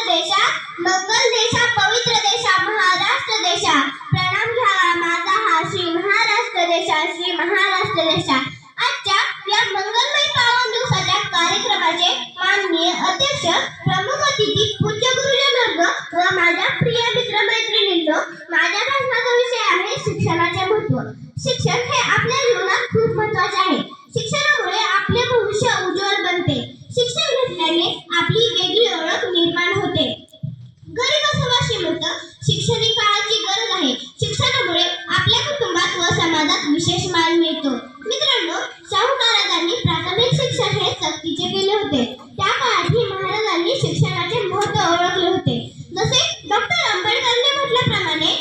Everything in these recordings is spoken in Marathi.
देशा, मंगल देशा, पवित्र देशा, महाराष्ट्र देशा. प्रणाम घ्यावा माझा हा श्री महाराष्ट्र देशा, श्री महाराष्ट्र देशा. आजच्या या मंगलमय पावन दिवसाच्या कार्यक्रमाचे माननीय अध्यक्ष, प्रमुख अतिथी, पूज्य गुरुजन वर्ग व माझ्या प्रिय मित्र मैत्रिणींनो, माझ्या भाषणाचा विषय आहे शिक्षणाचे महत्त्व. शिक्षण हे आपल्या जीवनात खूप महत्त्वाचे आहे. शिक्षणामुळे आपले भविष्य उज्ज्वल बनते. शिक्षण घेतल्याने आपली वेगळी ओळख निर्माण होते. गरीब असो वा श्रीमंत, शिक्षण ही काळाची गरज आहे. शिक्षणामुळे आपल्या कुटुंबात व समाजात विशेष मान मिळतो. मित्रांनो, शाहू महाराजांनी प्राथमिक शिक्षण हे सक्तीचे केले होते. त्या काळातही महाराजांनी शिक्षणाचे महत्त्व ओळखले होते. जसे डॉक्टर आंबेडकरांनी म्हटल्याप्रमाणे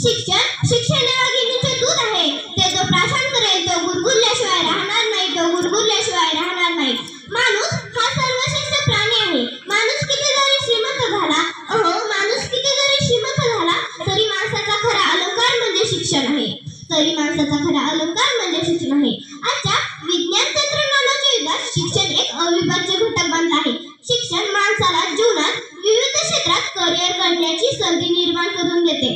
शिक्षण हे वाघिणीचे दूध आहे. ते जो प्राशन करेल तो गुरगुरल्याशिवाय राहणार नाही, तो गुरगुरल्याशिवाय राहणार नाही. माणूस हा सर्वश्रेष्ठ प्राणी आहे. माणूस किती जरी श्रीमंत झाला, माणूस किती जरी श्रीमंत झाला तरी माणसाचा खरा अलंकार म्हणजे शिक्षण आहे. आजच्या विज्ञान तंत्रज्ञानाच्या युगात शिक्षण एक अविभाज्य घटक बनला आहे. शिक्षण माणसाला जीवनात विविध क्षेत्रात करिअर करण्याची संधी निर्माण करून देते.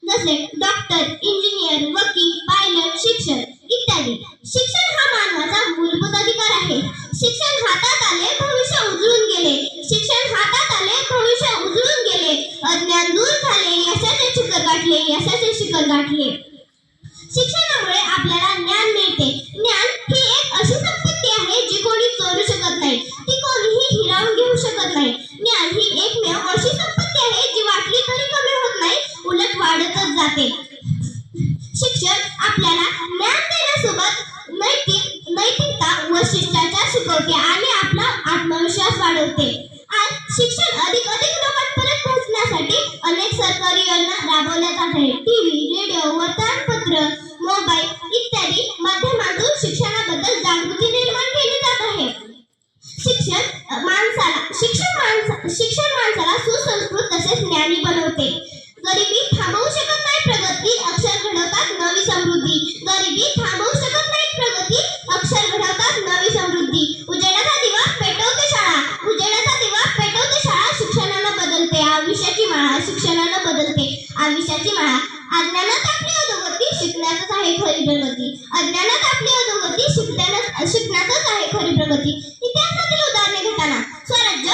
जसे डॉक्टर, इंजिनियर, वकील, पायलट, शिक्षक इत्यादी. शिक्षण हा मानवाचा मूलभूत अधिकार आहे. शिक्षण हातात आले, भविष्य उजळून गेले. अज्ञान दूर झाले, यशाचे शिखर गाठले. शिक्षणामुळे आपल्याला ज्ञान मिळते. ज्ञान ही एक अशी संपत्ती आहे जी कोणी चोरू शकत नाही, ती कोणीही हिरावून घेऊ शकत नाही. ज्ञान ही एकमेव अशी संपत्ती आहे जी वाटली तरी कमी होत नाही, उलट वाढतच जाते. शिक्षण आपल्याला ज्ञान देण्यासोबत नैतिकता व शिष्टाचार शिकवते आणि आपला आत्मविश्वास वाढवते. आज शिक्षण अधिक लोकांपर्यंत पोहोचण्यासाठी अनेक सरकारी योजना राबवल्या जात आहेत. टीव्ही, रेडिओ, वर्तमानपत्र, मोबाईल इत्यादी माध्यमातून शिक्षणाबद्दल जागृती निर्माण केली जात आहे. शिक्षण माणसाला सुसंस्कृत तसेच ज्ञानी बनवते. गरिबी थांबवू शकत नाही प्रगती, अक्षर घडवतात नवी समृद्धी. उजेडाचा दिवा पेटवते शाळा, शिक्षणानं बदलते आयुष्याची माळा. अज्ञानात आपली अधोगती, शिकण्यातच आहे खरी प्रगती. इतिहासातील उदाहरणे घेताना स्वराज्य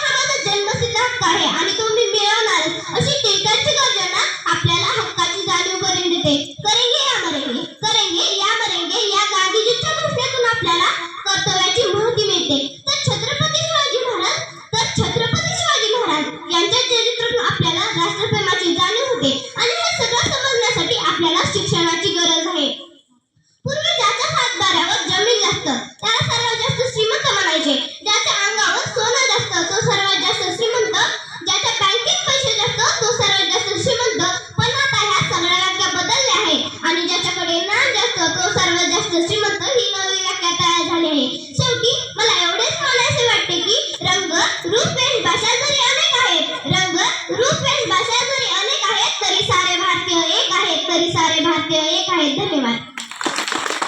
हा माझा जन्मसिद्ध हक्क आहे आणि तो मी मिळवणारच अशी टिळकांची गर्जना आपल्याला हक्काची जाणीव करून देते. करेंगे या मरेंगे या गांधीजींच्या घोषणेतून आपल्याला कर्तव्याची महती मिळते. तर छत्रपती शिवाजी महाराज यांच्या चरित्रातून आपल्याला राष्ट्रप्रेमाची जाणीव होते. आणि हे सगळं समजण्यासाठी आपल्याला शिक्षणाची गरज आहे. पूर्वी ज्याच्या हातभारावर जमीन जास्त त्याला सर्वात जास्त श्रीमंत म्हणायचे. ज्याच्या अंगावर सोनं जास्त तो सर्वात जास्त श्रीमंत. ज्याच्या बँकेत पैसे जास्त तो सर्वात जास्त श्रीमंत. पण आता ह्या सगळ्या व्याख्या बदलल्या आहेत आणि ज्याच्याकडे नाण जास्त तो सर्वात जास्त श्रीमंत ही नवी व्याख्या तयार झाली आहे. शेवटी मला एवढेच म्हणायचे वाटते की रंग, रूप